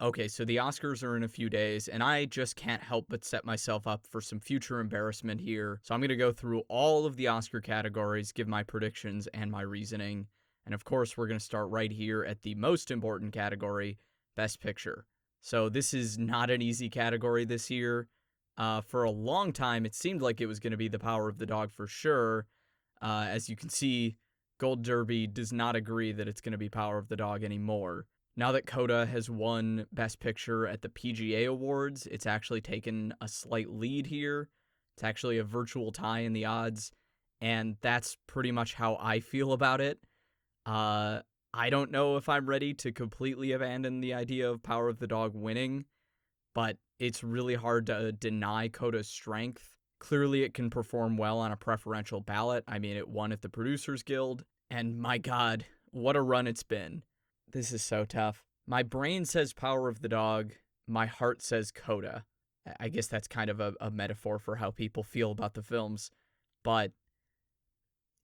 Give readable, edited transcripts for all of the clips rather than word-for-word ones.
Okay, so the Oscars are in a few days, and I just can't help but set myself up for some future embarrassment here. So I'm going to go through all of the Oscar categories, give my predictions and my reasoning. And of course, we're going to start right here at the most important category, Best Picture. So this is not an easy category this year. For a long time, it seemed like it was going to be The Power of the Dog for sure. As you can see, Gold Derby does not agree that it's going to be Power of the Dog anymore. Now that Coda has won Best Picture at the PGA Awards, it's actually taken a slight lead here. It's actually a virtual tie in the odds, and that's pretty much how I feel about it. Uh, I don't know if I'm ready to completely abandon the idea of Power of the Dog winning, but it's really hard to deny Coda's strength. Clearly, it can perform well on a preferential ballot. I mean, it won at the Producers Guild, and my God, what a run it's been. This is so tough. My brain says Power of the Dog. My heart says Coda. I guess that's kind of a metaphor for how people feel about the films. But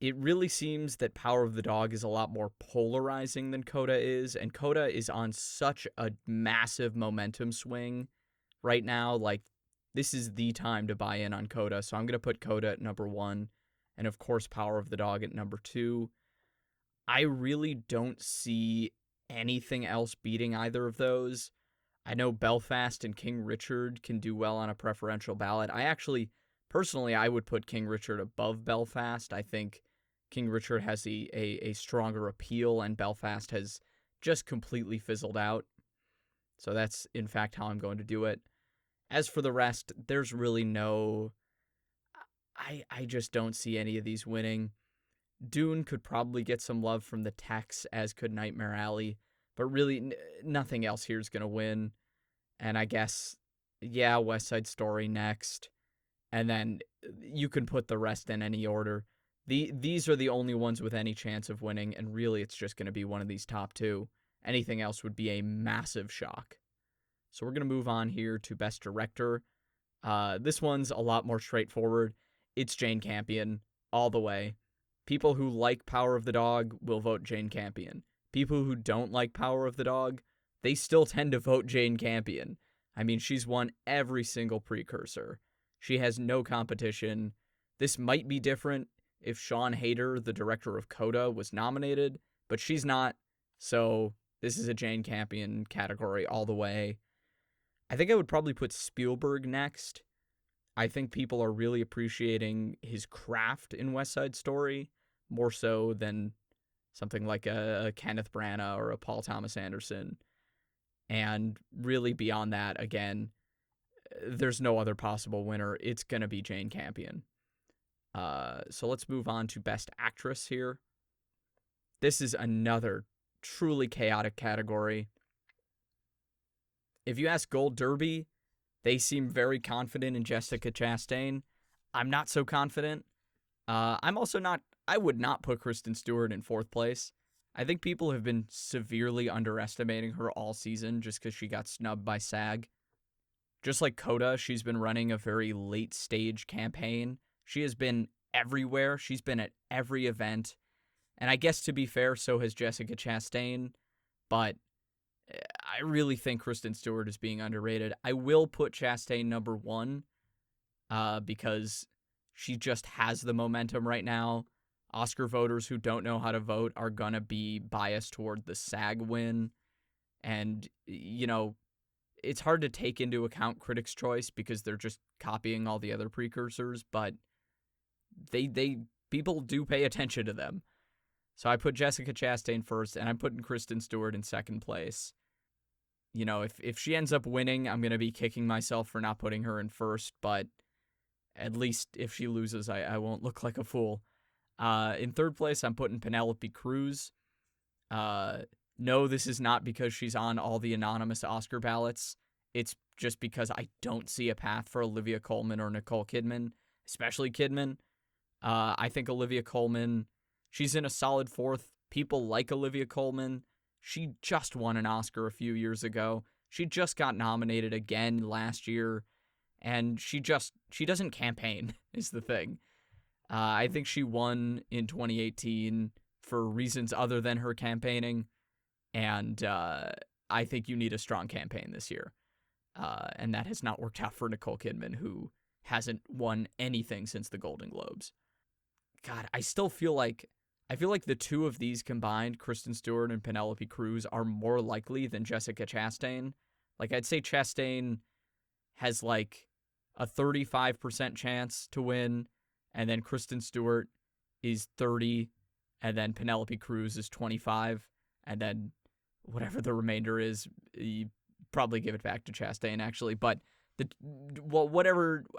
it really seems that Power of the Dog is a lot more polarizing than Coda is. And Coda is on such a massive momentum swing right now. Like, this is the time to buy in on Coda. So I'm going to put Coda at number 1. And of course, Power of the Dog at number 2. I really don't see anything else beating either of those. I know Belfast and King Richard can do well on a preferential ballot. Personally, I would put King Richard above Belfast. I think King Richard has a stronger appeal, and Belfast has just completely fizzled out. So that's, in fact, how I'm going to do it. As for the rest, there's really no... I just don't see any of these winning. Dune could probably get some love from the techs, as could Nightmare Alley, but really nothing else here is going to win. And I guess, yeah, West Side Story next. And then you can put the rest in any order. These are the only ones with any chance of winning, and really it's just going to be one of these top 2. Anything else would be a massive shock. So we're going to move on here to Best Director. This one's a lot more straightforward. It's Jane Campion, all the way. People who like Power of the Dog will vote Jane Campion. People who don't like Power of the Dog, they still tend to vote Jane Campion. I mean, she's won every single precursor. She has no competition. This might be different if Sean Hayter, the director of Coda, was nominated, but she's not, so this is a Jane Campion category all the way. I think I would probably put Spielberg next. I think people are really appreciating his craft in West Side Story, more so than something like a Kenneth Branagh or a Paul Thomas Anderson. And really beyond that, again, there's no other possible winner. It's going to be Jane Campion. So let's move on to Best Actress here. This is another truly chaotic category. If you ask Gold Derby, they seem very confident in Jessica Chastain. I'm not so confident. I would not put Kristen Stewart in 4th place. I think people have been severely underestimating her all season just because she got snubbed by SAG. Just like Coda, she's been running a very late stage campaign. She has been everywhere. She's been at every event. And I guess to be fair, so has Jessica Chastain. But I really think Kristen Stewart is being underrated. I will put Chastain number 1 because she just has the momentum right now. Oscar voters who don't know how to vote are going to be biased toward the SAG win. And, you know, it's hard to take into account Critics' Choice because they're just copying all the other precursors, but people do pay attention to them. So I put Jessica Chastain first, and I'm putting Kristen Stewart in 2nd place. You know, if she ends up winning, I'm going to be kicking myself for not putting her in 1st, but at least if she loses, I won't look like a fool. In 3rd place, I'm putting Penelope Cruz. No, this is not because she's on all the anonymous Oscar ballots. It's just because I don't see a path for Olivia Colman or Nicole Kidman, especially Kidman. I think Olivia Colman, she's in a solid 4th. People like Olivia Colman. She just won an Oscar a few years ago. She just got nominated again last year, and she doesn't campaign, is the thing. I think she won in 2018 for reasons other than her campaigning, and I think you need a strong campaign this year. And that has not worked out for Nicole Kidman, who hasn't won anything since the Golden Globes. God, I feel like the two of these combined, Kristen Stewart and Penelope Cruz, are more likely than Jessica Chastain. Like, I'd say Chastain has like a 35% chance to win, and then Kristen Stewart is 30, and then Penelope Cruz is 25, and then whatever the remainder is, you probably give it back to Chastain, actually. But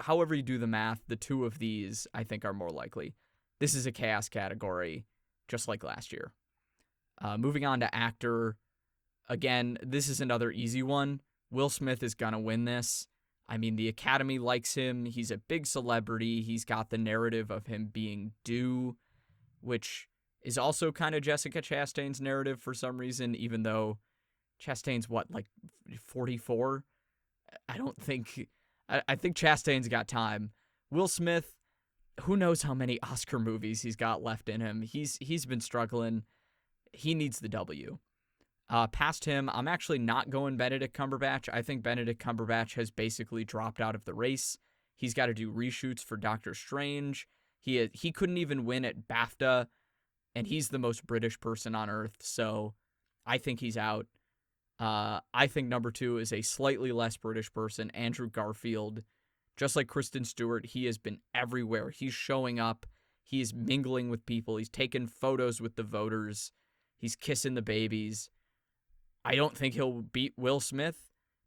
however you do the math, the two of these I think are more likely. This is a chaos category, just like last year. Moving on to actor, again, this is another easy one. Will Smith is gonna win this. I mean, the Academy likes him. He's a big celebrity. He's got the narrative of him being due, which is also kind of Jessica Chastain's narrative for some reason, even though Chastain's like 44? I think Chastain's got time. Will Smith, who knows how many Oscar movies he's got left in him. He's been struggling. He needs the W. Past him, I'm actually not going Benedict Cumberbatch. I think Benedict Cumberbatch has basically dropped out of the race. He's got to do reshoots for Doctor Strange. He couldn't even win at BAFTA, and he's the most British person on Earth, so I think he's out. I think number 2 is a slightly less British person, Andrew Garfield. Just like Kristen Stewart, he has been everywhere. He's showing up. He's mingling with people. He's taking photos with the voters. He's kissing the babies. I don't think he'll beat Will Smith,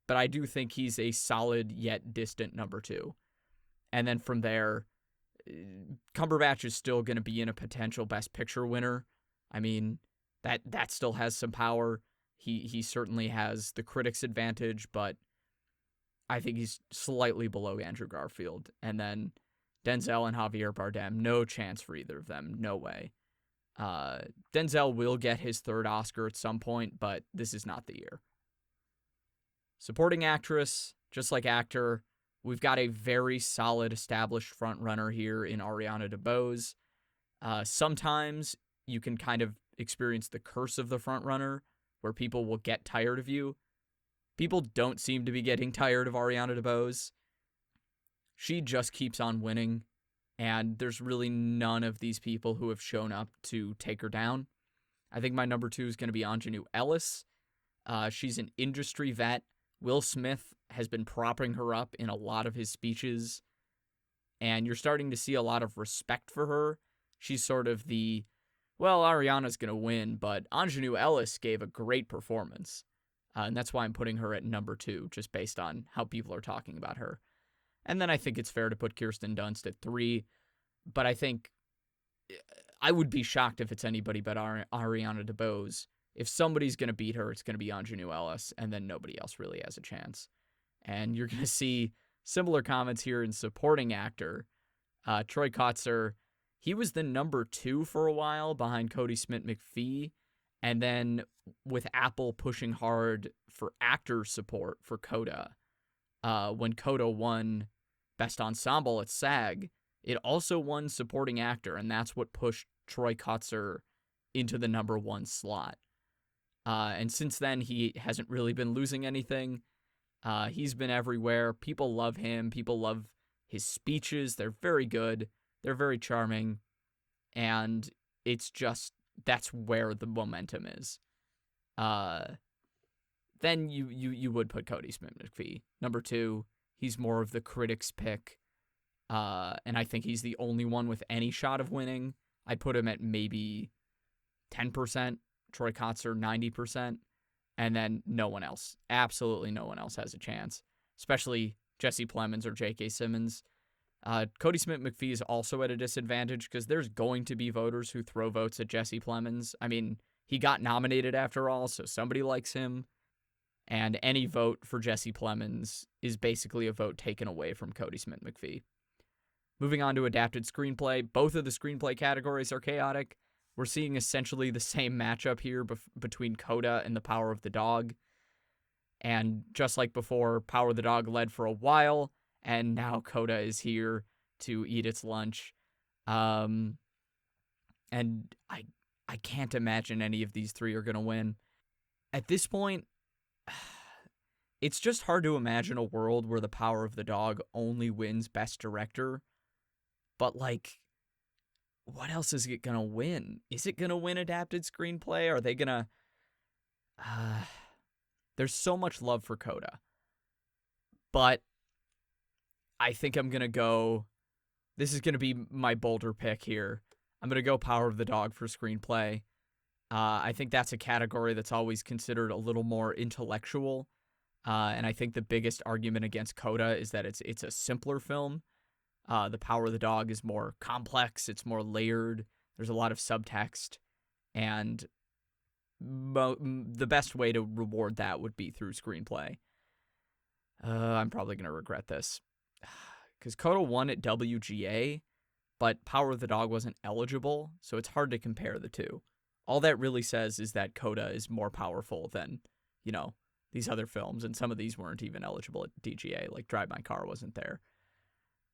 but I do think he's a solid yet distant number 2. And then from there, Cumberbatch is still going to be in a potential Best Picture winner. I mean, that still has some power. He certainly has the critics' advantage, but I think he's slightly below Andrew Garfield. And then Denzel and Javier Bardem, no chance for either of them. No way. Denzel will get his 3rd Oscar at some point, but this is not the year. Supporting actress, just like actor, we've got a very solid established frontrunner here in Ariana DeBose. Sometimes you can kind of experience the curse of the frontrunner, where people will get tired of you. People don't seem to be getting tired of Ariana DeBose. She just keeps on winning, and there's really none of these people who have shown up to take her down. I think my number 2 is going to be Anjanou Ellis. She's an industry vet. Will Smith has been propping her up in a lot of his speeches, and you're starting to see a lot of respect for her. She's sort of Ariana's going to win, but Anjanou Ellis gave a great performance. And that's why I'm putting her at number 2, just based on how people are talking about her. And then I think it's fair to put Kirsten Dunst at 3, but I think I would be shocked if it's anybody but Ariana DeBose. If somebody's going to beat her, it's going to be Anjanou Ellis, and then nobody else really has a chance. And you're going to see similar comments here in supporting actor. Troy Kotsur, he was the number 2 for a while behind Cody Smith-McPhee, and then with Apple pushing hard for actor support for Coda, when Coda won Best Ensemble at SAG, it also won supporting actor, and that's what pushed Troy Kotsur into the number 1 slot. And since then, he hasn't really been losing anything. He's been everywhere. People love him. People love his speeches. They're very good. They're very charming. And it's just, that's where the momentum is. Then you would put Cody Smith-McPhee. Number 2, he's more of the critics' pick. And I think he's the only one with any shot of winning. I'd put him at maybe 10%. Troy Kotsur 90%, and then no one else. Absolutely no one else has a chance, especially Jesse Plemons or J.K. Simmons. Cody Smith-McPhee is also at a disadvantage because there's going to be voters who throw votes at Jesse Plemons. I mean, he got nominated after all, so somebody likes him, and any vote for Jesse Plemons is basically a vote taken away from Cody Smith-McPhee. Moving on to adapted screenplay, both of the screenplay categories are chaotic. We're seeing essentially the same matchup here between Coda and The Power of the Dog. And just like before, Power of the Dog led for a while, and now Coda is here to eat its lunch. And I can't imagine any of these 3 are going to win. At this point, it's just hard to imagine a world where The Power of the Dog only wins Best Director. But, like, what else is it going to win? Is it going to win Adapted Screenplay? Are they going to... there's so much love for Coda. But I think I'm going to go... This is going to be my bolder pick here. I'm going to go Power of the Dog for Screenplay. I think that's a category that's always considered a little more intellectual. And I think the biggest argument against Coda is that it's a simpler film. The Power of the Dog is more complex. It's more layered. There's a lot of subtext. And the best way to reward that would be through Screenplay. I'm probably going to regret this. Because Coda won at WGA, but Power of the Dog wasn't eligible, so it's hard to compare the two. All that really says is that Coda is more powerful than, these other films, and some of these weren't even eligible at DGA, like Drive My Car wasn't there.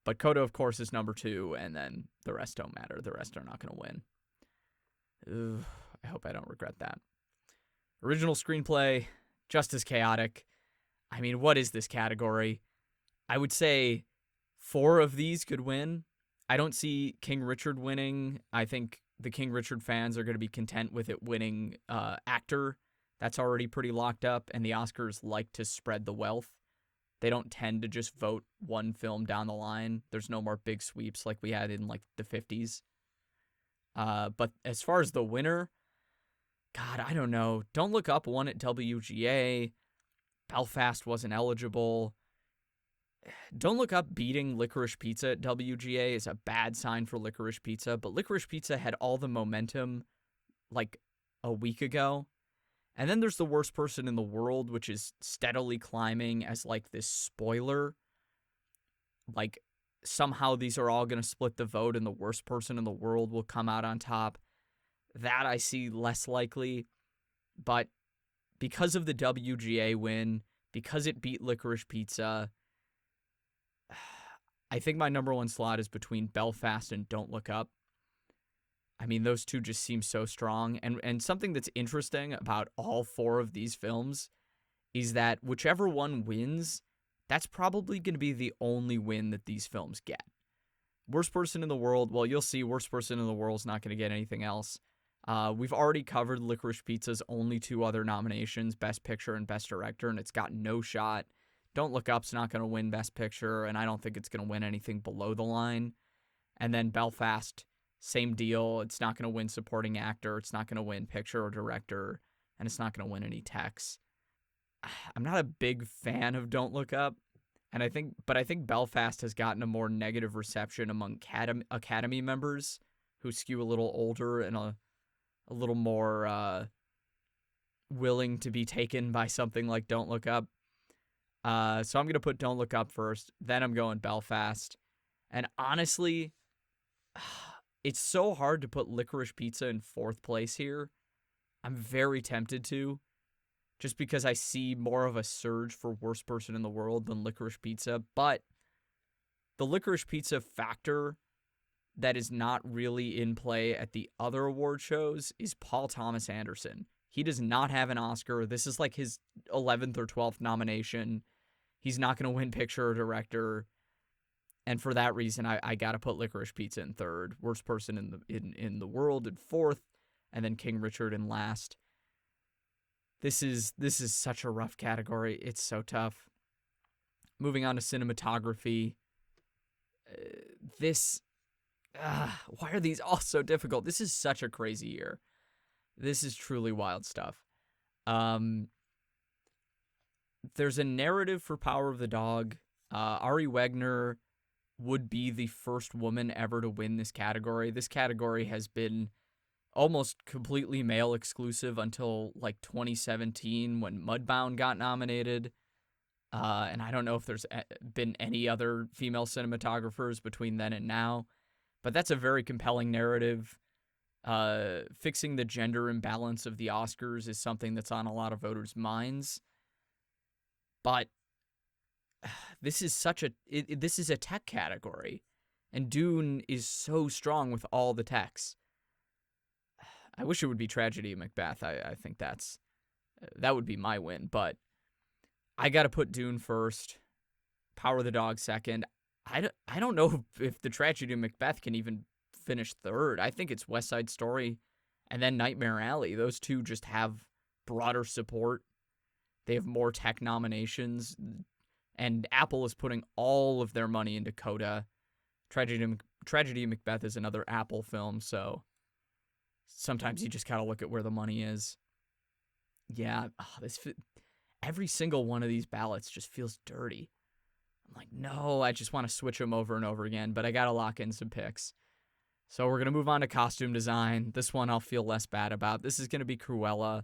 But Coda, of course, is number 2, and then the rest don't matter. The rest are not going to win. Ugh, I hope I don't regret that. Original Screenplay, just as chaotic. I mean, what is this category? I would say 4 of these could win. I don't see King Richard winning. I think the King Richard fans are going to be content with it winning actor. That's already pretty locked up, and the Oscars like to spread the wealth. They don't tend to just vote one film down the line. There's no more big sweeps like we had in like the 50s. But as far as the winner, God, I don't know. Don't Look Up won at WGA. Belfast wasn't eligible. Don't Look Up beating Licorice Pizza at WGA is a bad sign for Licorice Pizza, but Licorice Pizza had all the momentum like a week ago. And then there's The Worst Person in the World, which is steadily climbing as like this spoiler. Like somehow these are all going to split the vote and The Worst Person in the World will come out on top. That I see less likely. But because of the WGA win, because it beat Licorice Pizza, I think my number 1 slot is between Belfast and Don't Look Up. I mean, those two just seem so strong. And something that's interesting about all 4 of these films is that whichever one wins, that's probably going to be the only win that these films get. Worst Person in the World, well, you'll see Worst Person in the World is not going to get anything else. We've already covered Licorice Pizza's only 2 other nominations, Best Picture and Best Director, and it's got no shot. Don't Look Up's not going to win Best Picture, and I don't think it's going to win anything below the line. And then Belfast, same deal. It's not going to win Supporting Actor. It's not going to win Picture or Director, and it's not going to win any techs. I'm not a big fan of Don't Look Up, and I think Belfast has gotten a more negative reception among Academy members who skew a little older and a little more willing to be taken by something like Don't Look Up. So I'm going to put Don't Look Up first, then I'm going Belfast. And honestly, it's so hard to put Licorice Pizza in 4th place here. I'm very tempted to, just because I see more of a surge for Worst Person in the World than Licorice Pizza. But the Licorice Pizza factor that is not really in play at the other award shows is Paul Thomas Anderson. He does not have an Oscar. This is like his 11th or 12th nomination. He's not going to win Picture or Director. And for that reason, I got to put Licorice Pizza in 3rd, Worst Person in the World in 4th, and then King Richard in last. This is such a rough category. It's so tough. Moving on to cinematography. Why are these all so difficult? This is such a crazy year. This is truly wild stuff. There's a narrative for Power of the Dog. Ari Wegner would be the first woman ever to win this category. This category has been almost completely male exclusive until like 2017 when Mudbound got nominated. And I don't know if there's been any other female cinematographers between then and now, but that's a very compelling narrative. Fixing the gender imbalance of the Oscars is something that's on a lot of voters' minds. But this is this is a tech category, and Dune is so strong with all the techs. I wish it would be Tragedy of Macbeth. I think that would be my win, but I got to put Dune first, Power of the Dog second. I don't know if the Tragedy of Macbeth can even finish third. I think it's West Side Story and then Nightmare Alley. Those two just have broader support. They have more tech nominations. And Apple is putting all of their money into Coda. Tragedy of Macbeth is another Apple film, so sometimes you just gotta look at where the money is. Yeah, every single one of these ballots just feels dirty. I'm like, no, I just want to switch them over and over again, but I gotta lock in some picks. So we're gonna move on to costume design. This one I'll feel less bad about. This is gonna be Cruella.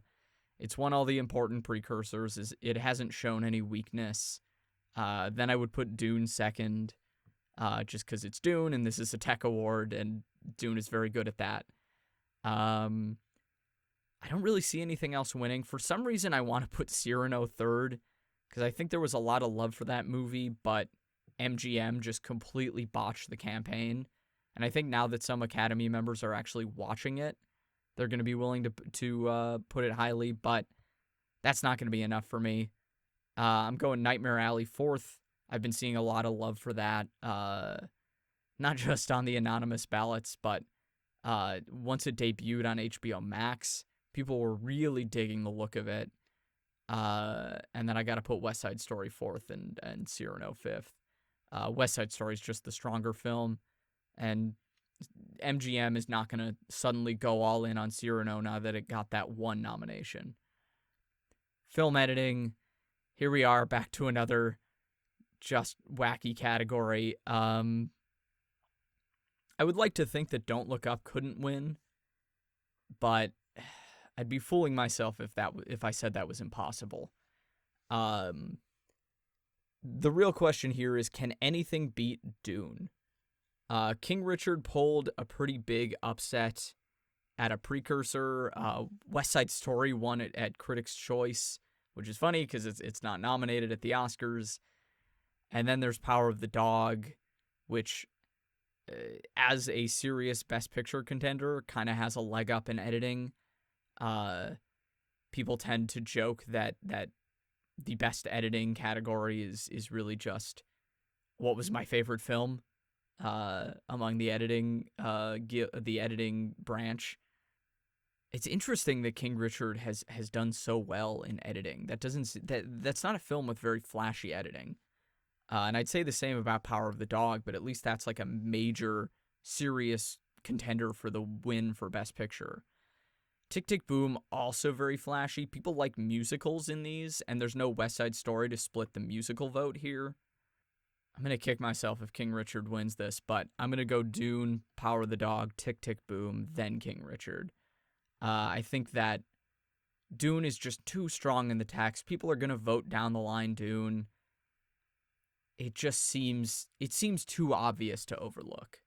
It's won all the important precursors. It hasn't shown any weakness. Then I would put Dune second, just because it's Dune, and this is a tech award, and Dune is very good at that. I don't really see anything else winning. For some reason, I want to put Cyrano third, because I think there was a lot of love for that movie, but MGM just completely botched the campaign. And I think now that some Academy members are actually watching it, they're going to be willing to put it highly, but that's not going to be enough for me. I'm going Nightmare Alley fourth. I've been seeing a lot of love for that, not just on the anonymous ballots, but once it debuted on HBO Max, people were really digging the look of it. And then I got to put West Side Story fourth and Cyrano fifth. West Side Story is just the stronger film, and MGM is not going to suddenly go all in on Cyrano now that it got that one nomination. Film editing. Here we are, back to another just wacky category. I would like to think that Don't Look Up couldn't win, but I'd be fooling myself if I said that was impossible. The real question here is, can anything beat Dune? King Richard pulled a pretty big upset at a precursor. West Side Story won it at Critics' Choice, which is funny because it's not nominated at the Oscars. And then there's Power of the Dog, which, as a serious Best Picture contender, kind of has a leg up in editing. People tend to joke that the best editing category is really just what was my favorite film among the editing branch. It's interesting that King Richard has done so well in editing. That's not a film with very flashy editing. And I'd say the same about Power of the Dog, but at least that's like a major, serious contender for the win for Best Picture. Tick, Tick, Boom, also very flashy. People like musicals in these, and there's no West Side Story to split the musical vote here. I'm going to kick myself if King Richard wins this, but I'm going to go Dune, Power of the Dog, Tick, Tick, Boom, then King Richard. I think that Dune is just too strong in the text. People are going to vote down the line Dune. It seems too obvious to overlook.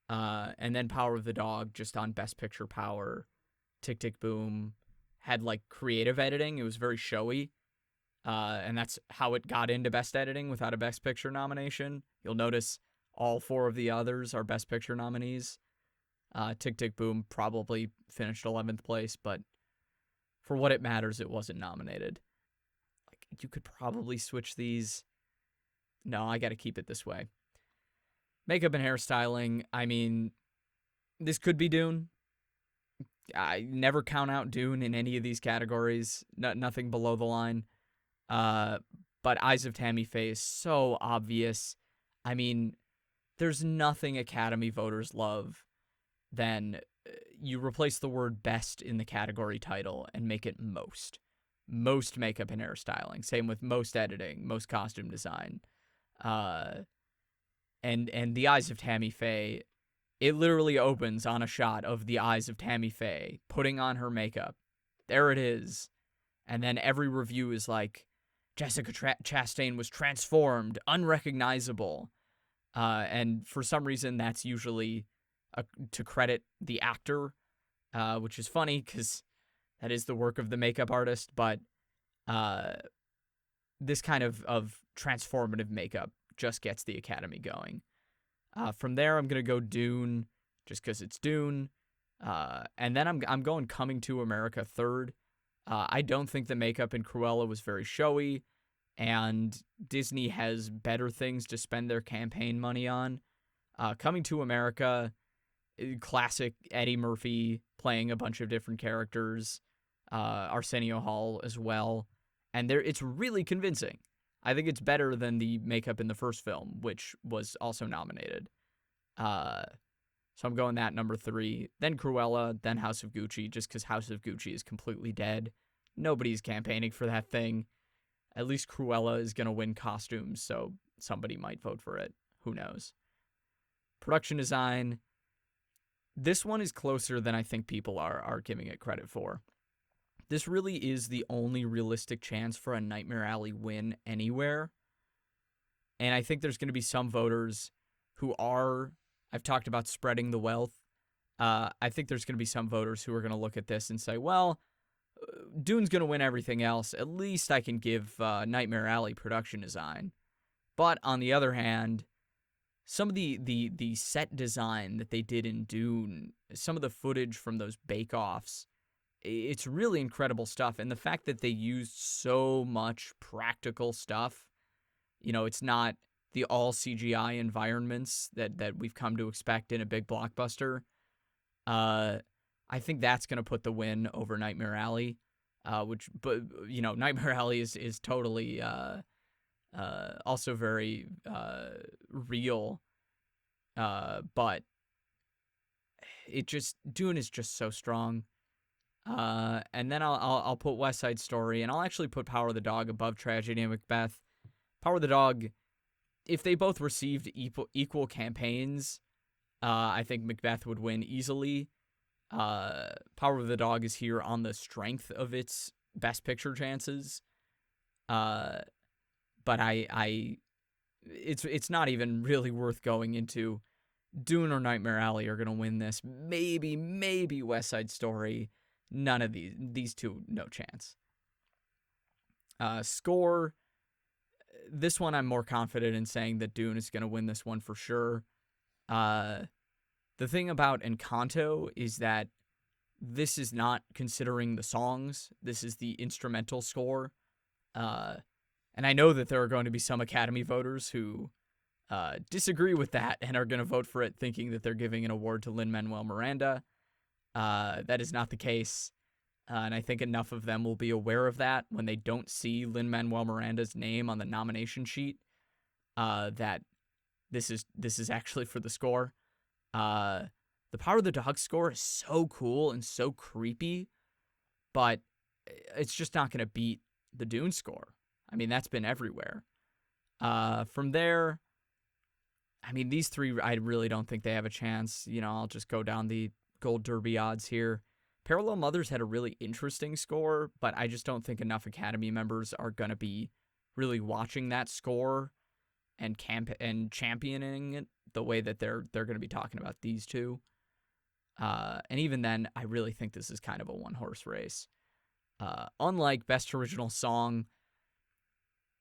And then Power of the Dog, just on Best Picture power. Tick, Tick, Boom had like creative editing. It was very showy. And that's how it got into Best Editing without a Best Picture nomination. You'll notice all four of the others are Best Picture nominees. Tick, Tick, Boom probably finished 11th place, but for what it matters, it wasn't nominated. Like, you could probably switch these. No, I got to keep it this way. Makeup and hairstyling. I mean, this could be Dune. I never count out Dune in any of these categories. Nothing below the line. But Eyes of Tammy Faye is so obvious. I mean, there's nothing Academy voters love than you replace the word best in the category title and make it most. Most makeup and hairstyling. Same with most editing, most costume design. And the Eyes of Tammy Faye, it literally opens on a shot of the eyes of Tammy Faye putting on her makeup. There it is. And then every review is like, Jessica Chastain was transformed, unrecognizable. And for some reason, that's usually to credit the actor, which is funny because that is the work of the makeup artist. But this kind of transformative makeup just gets the Academy going. From there, I'm going to go Dune, just because it's Dune. And then I'm going Coming to America third. I don't think the makeup in Cruella was very showy. and Disney has better things to spend their campaign money on. Coming to America, classic Eddie Murphy playing a bunch of different characters, Arsenio Hall as well, and it's really convincing. I think it's better than the makeup in the first film, which was also nominated. So I'm going that number 3, then Cruella, then House of Gucci, just because House of Gucci is completely dead. Nobody's campaigning for that thing. At least Cruella is going to win costumes, so somebody might vote for it. Who knows? Production design. This one is closer than I think people are giving it credit for. This really is the only realistic chance for a Nightmare Alley win anywhere. And I think there's going to be some voters who are, I've talked about spreading the wealth. I think there's going to be some voters who are going to look at this and say, well, Dune's going to win everything else. At least I can give Nightmare Alley production design. But on the other hand, some of the set design that they did in Dune, some of the footage from those bake-offs, it's really incredible stuff. And the fact that they used so much practical stuff, it's not the all CGI environments that we've come to expect in a big blockbuster. I think that's going to put the win over Nightmare Alley, Nightmare Alley is totally also very real, but Dune is just so strong. And then I'll put West Side Story, and I'll actually put Power of the Dog above Tragedy and Macbeth. Power of the Dog, if they both received equal campaigns, I think Macbeth would win easily. Power of the Dog is here on the strength of its Best Picture chances. But it's not even really worth going into. Dune or Nightmare Alley are going to win this. Maybe West Side Story. None of these two, no chance. Score. This one I'm more confident in saying that Dune is going to win this one for sure. The thing about Encanto is that this is not considering the songs. This is the instrumental score. And I know that there are going to be some Academy voters who disagree with that and are going to vote for it thinking that they're giving an award to Lin-Manuel Miranda. That is not the case. And I think enough of them will be aware of that when they don't see Lin-Manuel Miranda's name on the nomination sheet, that this is actually for the score. The Power of the Dog score is so cool and so creepy, but it's just not going to beat the Dune score. I mean, that's been everywhere. From there, I mean, these three, I really don't think they have a chance. I'll just go down the Gold Derby odds here. Parallel Mothers had a really interesting score, but I just don't think enough Academy members are going to be really watching that score and championing it the way that they're going to be talking about these two. And even then, I really think this is kind of a one-horse race. Unlike Best Original Song,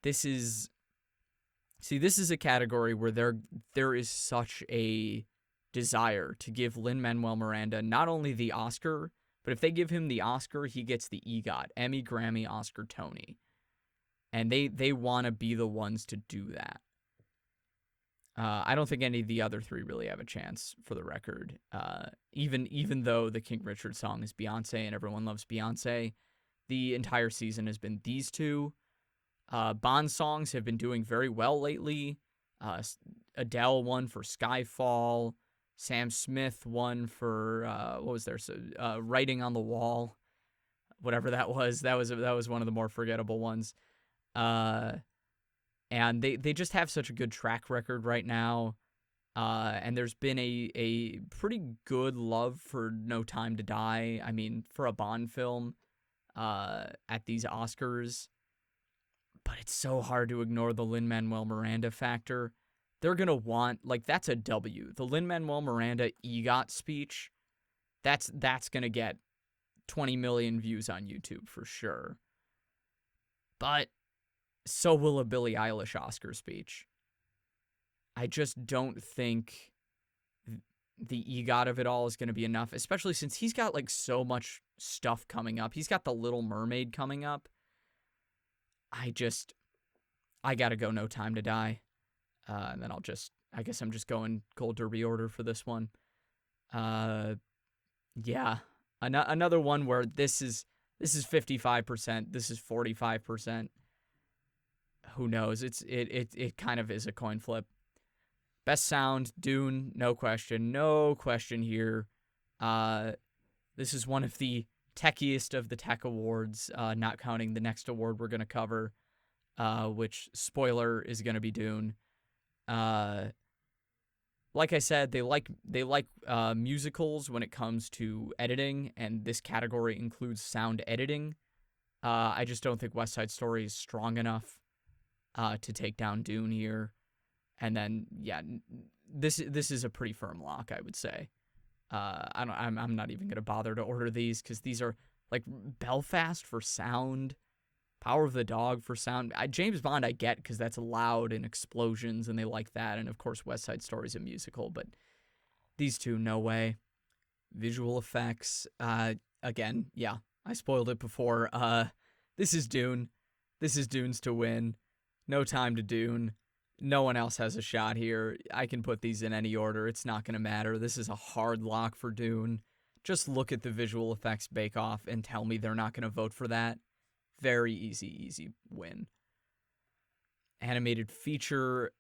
this is a category where there is such a desire to give Lin-Manuel Miranda not only the Oscar, but if they give him the Oscar, he gets the EGOT, Emmy, Grammy, Oscar, Tony. And they want to be the ones to do that. I don't think any of the other three really have a chance, for the record. Even though the King Richard song is Beyonce and everyone loves Beyonce, the entire season has been these two. Bond songs have been doing very well lately. Adele won for Skyfall. Sam Smith won for Writing on the Wall, whatever that was. That was one of the more forgettable ones. And they just have such a good track record right now. And there's been a pretty good love for No Time to Die. I mean, for a Bond film at these Oscars. But it's so hard to ignore the Lin-Manuel Miranda factor. They're going to want, that's a W. The Lin-Manuel Miranda EGOT speech, that's going to get 20 million views on YouTube for sure. But so will a Billie Eilish Oscar speech. I just don't think the EGOT of it all is going to be enough, especially since he's got, so much stuff coming up. He's got The Little Mermaid coming up. I gotta go No Time to Die. And then I guess I'm just going Gold Derby order for this one. Yeah. Another one where this is 55%, this is 45%. Who knows? It kind of is a coin flip. Best sound, Dune, no question here. This is one of the techiest of the tech awards, not counting the next award we're gonna cover, which, spoiler, is gonna be Dune. Like I said, they like musicals when it comes to editing, and this category includes sound editing. I just don't think West Side Story is strong enough to take down Dune here. And then, yeah, this is a pretty firm lock, I would say. I'm not even gonna bother to order these because these are like Belfast for sound, Power of the Dog for sound. James Bond I get because that's loud and explosions and they like that, and of course West Side Story is a musical, but these two, no way. Visual effects, again, yeah, I spoiled it before. This is Dune. This is Dune's to win. No Time to Dune. No one else has a shot here. I can put these in any order. It's not going to matter. This is a hard lock for Dune. Just look at the visual effects bake-off and tell me they're not going to vote for that. Very easy win. Animated feature.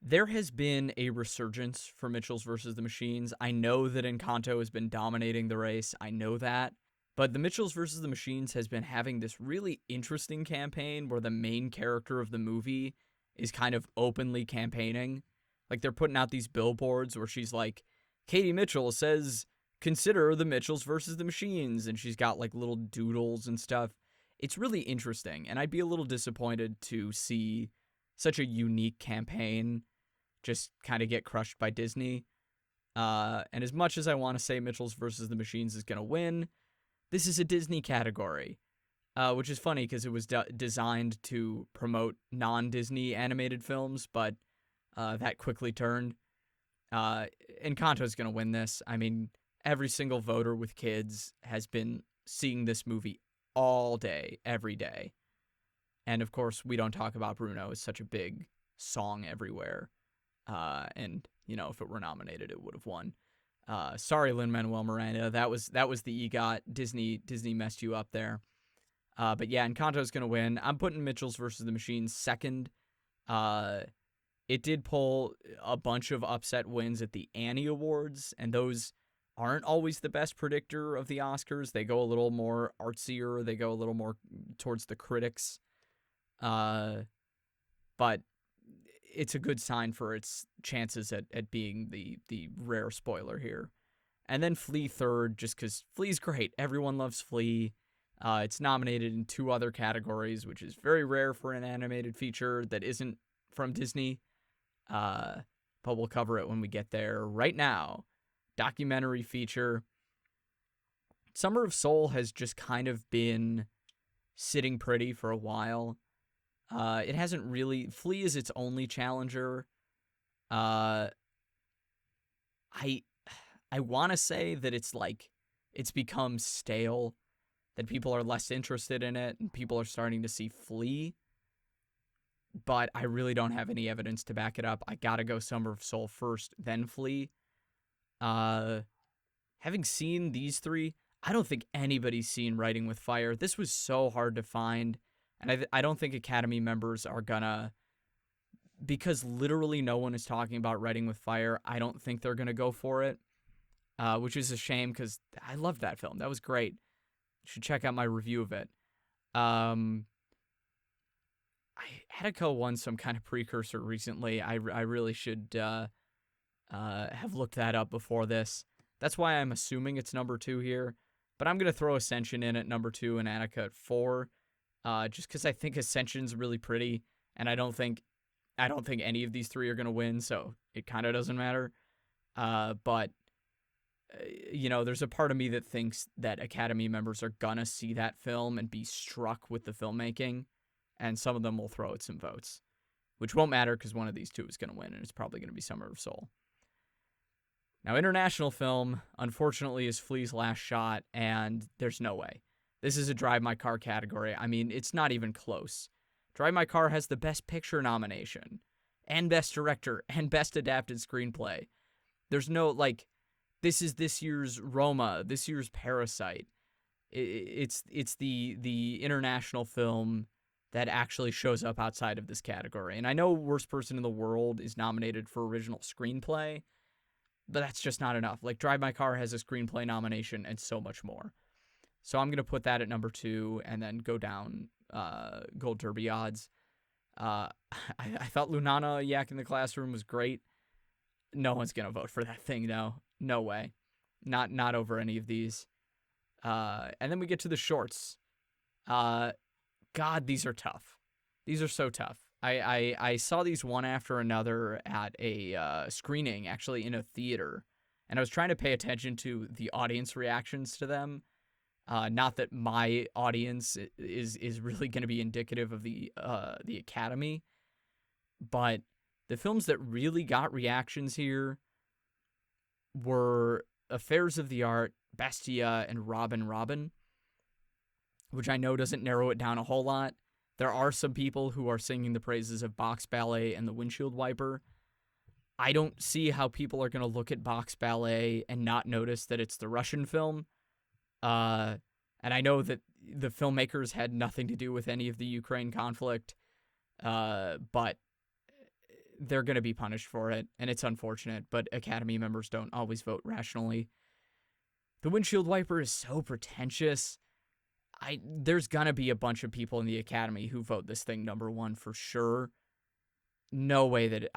There has been a resurgence for Mitchells vs. the Machines. I know that Encanto has been dominating the race. I know that. But the Mitchells vs. the Machines has been having this really interesting campaign where the main character of the movie is kind of openly campaigning. Like, they're putting out these billboards where she's like, Katie Mitchell says, consider the Mitchells vs. the Machines. And she's got, like, little doodles and stuff. It's really interesting. And I'd be a little disappointed to see such a unique campaign just kind of get crushed by Disney. And as much as I want to say Mitchells vs. the Machines is going to win, this is a Disney category, which is funny because it was designed to promote non-Disney animated films, but that quickly turned. Encanto's going to win this. I mean, every single voter with kids has been seeing this movie all day, every day. And of course, We Don't Talk About Bruno is such a big song everywhere. And, you know, if it were nominated, it would have won. Sorry, Lin-Manuel Miranda. That was the EGOT. Disney messed you up there. But yeah, Encanto's going to win. I'm putting Mitchells vs. the Machines second. It did pull a bunch of upset wins at the Annie Awards, and those aren't always the best predictor of the Oscars. They go a little more artsier. They go a little more towards the critics. But it's a good sign for its chances at being the rare spoiler here. And then Flea third, just because Flea's great. Everyone loves Flea. It's nominated in 2 other categories, which is very rare for an animated feature that isn't from Disney. But we'll cover it when we get there. Right now, documentary feature. Summer of Soul has just kind of been sitting pretty for a while. It hasn't really... Flea is its only challenger. I want to say that it's become stale, that people are less interested in it, and people are starting to see Flea. But I really don't have any evidence to back it up. I gotta go Summer of Soul first, then Flea. Having seen these 3, I don't think anybody's seen Writing with Fire. This was so hard to find. And I don't think Academy members are gonna, because literally no one is talking about Writing with Fire, I don't think they're gonna go for it, which is a shame because I loved that film. That was great. You should check out my review of it. Hatiko won some kind of precursor recently. I really should have looked that up before this. That's why I'm assuming it's number 2 here. But I'm gonna throw Ascension in at number 2 and Attica at 4. Just because I think Ascension's really pretty, and I don't think any of these 3 are gonna win, so it kind of doesn't matter. But you know, there's a part of me that thinks that Academy members are gonna see that film and be struck with the filmmaking, and some of them will throw it some votes, which won't matter because one of these 2 is gonna win, and it's probably gonna be Summer of Soul. Now, international film, unfortunately, is Flea's last shot, and there's no way. This is a Drive My Car category. I mean, it's not even close. Drive My Car has the Best Picture nomination, and Best Director, and Best Adapted Screenplay. There's no, like, this is this year's Roma, this year's Parasite. It's the international film that actually shows up outside of this category. And I know Worst Person in the World is nominated for Original Screenplay, but that's just not enough. Like, Drive My Car has a screenplay nomination and so much more. So I'm going to put that at number 2 and then go down Gold Derby odds. I thought Lunana Yak in the Classroom was great. No one's going to vote for that thing, though. No way. Not over any of these. And then we get to the shorts. God, these are tough. These are so tough. I saw these one after another at a screening, actually in a theater, and I was trying to pay attention to the audience reactions to them. Not that my audience is really going to be indicative of the Academy, but the films that really got reactions here were Affairs of the Art, Bestia, and Robin Robin, which I know doesn't narrow it down a whole lot. There are some people who are singing the praises of Box Ballet and The Windshield Wiper. I don't see how people are going to look at Box Ballet and not notice that it's the Russian film. And I know that the filmmakers had nothing to do with any of the Ukraine conflict, but they're going to be punished for it, and it's unfortunate, but Academy members don't always vote rationally. The Windshield Wiper is so pretentious. There's going to be a bunch of people in the Academy who vote this thing number 1 for sure. No way that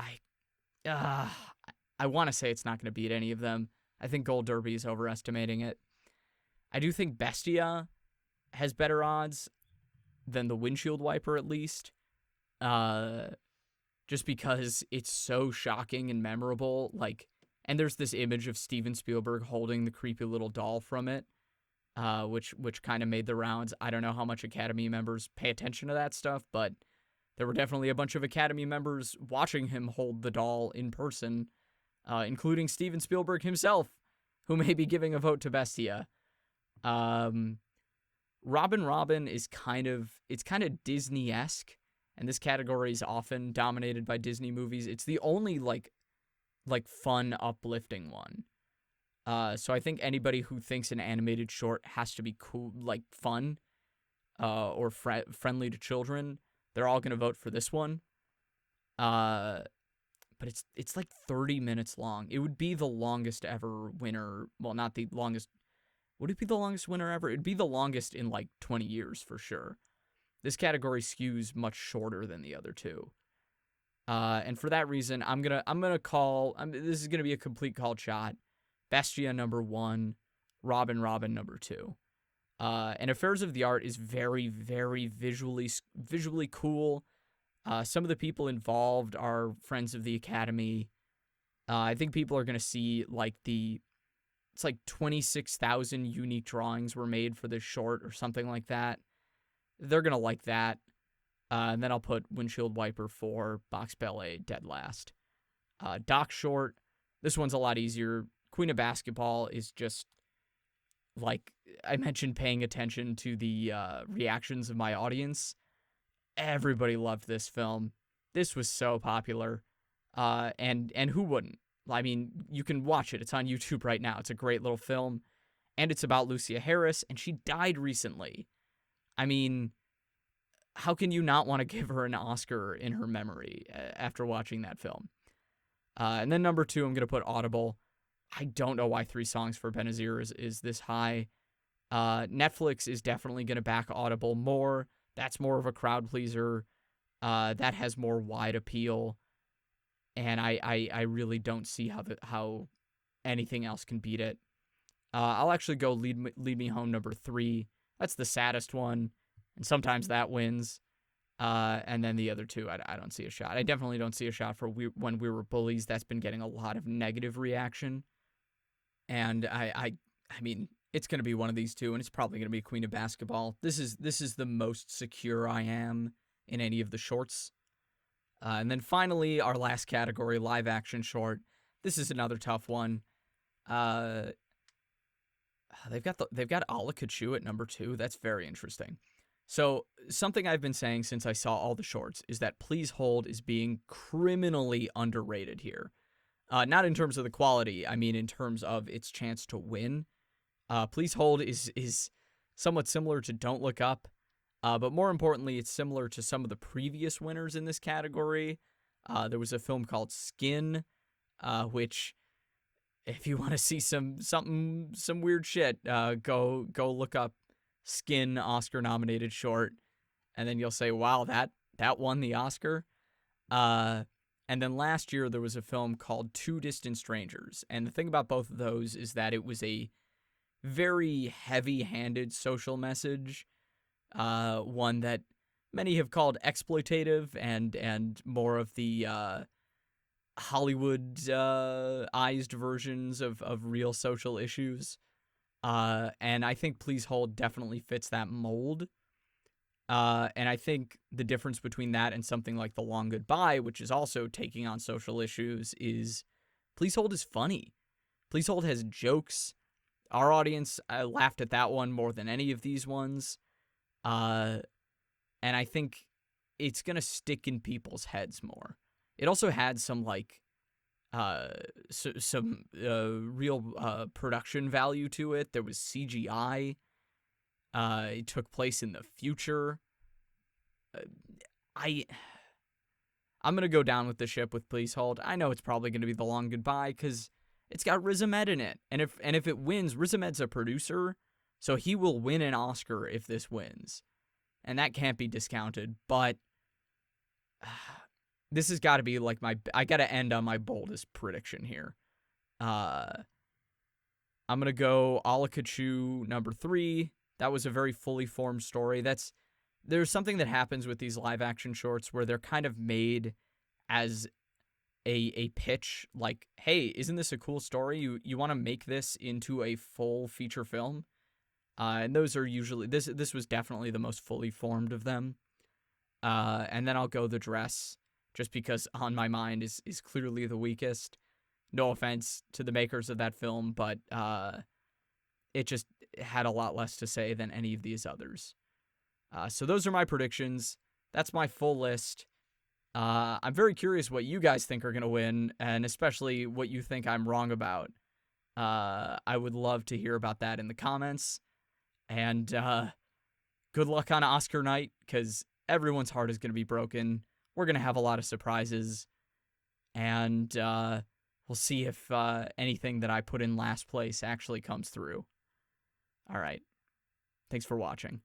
I want to say it's not going to beat any of them. I think Gold Derby is overestimating it. I do think Bestia has better odds than the Windshield Wiper, at least. Just because it's so shocking and memorable. Like, and there's this image of Steven Spielberg holding the creepy little doll from it, which kind of made the rounds. I don't know how much Academy members pay attention to that stuff, but there were definitely a bunch of Academy members watching him hold the doll in person, including Steven Spielberg himself, who may be giving a vote to Bestia. Robin Robin is kind of Disney-esque, and this category is often dominated by Disney movies. It's the only like fun, uplifting one. So I think anybody who thinks an animated short has to be cool, like fun, or friendly to children, they're all gonna vote for this one. But it's like 30 minutes long. It would be the longest ever winner. Well, not the longest. Would it be the longest winner ever? It'd be the longest in like 20 years for sure. This category skews much shorter than the other two. And for that reason, I'm gonna call. This is gonna be a complete called shot. Bestia number 1, Robin Robin number 2. And Affairs of the Art is very, very visually cool. Some of the people involved are friends of the Academy. I think people are gonna see like it's like 26,000 unique drawings were made for this short or something like that. They're gonna like that. And then I'll put Windshield Wiper 4, Box Ballet dead last. Doc short. This one's a lot easier. Queen of Basketball is just, like I mentioned, paying attention to the reactions of my audience. Everybody loved this film. This was so popular. And who wouldn't? I mean, you can watch it. It's on YouTube right now. It's a great little film. And it's about Lucia Harris, and she died recently. I mean, how can you not want to give her an Oscar in her memory after watching that film? And then number 2, I'm going to put Audible. I don't know why 3 Songs for Benazir is this high. Netflix is definitely going to back Audible more. That's more of a crowd pleaser. That has more wide appeal. And I really don't see how anything else can beat it. I'll actually go Lead Me Home number 3. That's the saddest one, and sometimes that wins. And then the other 2, I don't see a shot. I definitely don't see a shot for When We Were Bullies. That's been getting a lot of negative reaction. And I mean, it's going to be one of these two, and it's probably going to be Queen of Basketball. This is the most secure I am in any of the shorts. And then finally, our last category, live action short. This is another tough one. they've got A La Kachu at number 2. That's very interesting. So something I've been saying since I saw all the shorts is that Please Hold is being criminally underrated here. Not in terms of the quality, I mean in terms of its chance to win. Please Hold is somewhat similar to Don't Look Up, but more importantly, it's similar to some of the previous winners in this category. There was a film called Skin, which, if you want to see some weird shit, go look up Skin Oscar nominated short, and then you'll say, wow, that won the Oscar. And then last year there was a film called Two Distant Strangers, and the thing about both of those is that it was a very heavy-handed social message, one that many have called exploitative and more of the Hollywood-ized versions of real social issues. And I think Please Hold definitely fits that mold. And I think the difference between that and something like The Long Goodbye, which is also taking on social issues, is Please Hold is funny. Please Hold has jokes. Our audience laughed at that one more than any of these ones. And I think it's going to stick in people's heads more. It also had some, like, some real production value to it. There was CGI. It took place in the future. I'm gonna go down with the ship with Please Hold. I know it's probably gonna be The Long Goodbye because it's got Riz Ahmed in it, and if it wins, Riz Ahmed's a producer, so he will win an Oscar if this wins, and that can't be discounted. But this has got to be like I got to end on my boldest prediction here. I'm gonna go A La Kachu number 3. That was a very fully formed story. There's something that happens with these live action shorts where they're kind of made as a pitch, like, hey, isn't this a cool story? You want to make this into a full feature film? And those are usually, this was definitely the most fully formed of them. And then I'll go The Dress, just because On My Mind is clearly the weakest. No offense to the makers of that film, but it just had a lot less to say than any of these others. So those are my predictions. That's my full list. I'm very curious what you guys think are going to win, and especially what you think I'm wrong about. I would love to hear about that in the comments. And good luck on Oscar night, because everyone's heart is going to be broken. We're going to have a lot of surprises. And we'll see if anything that I put in last place actually comes through. All right. Thanks for watching.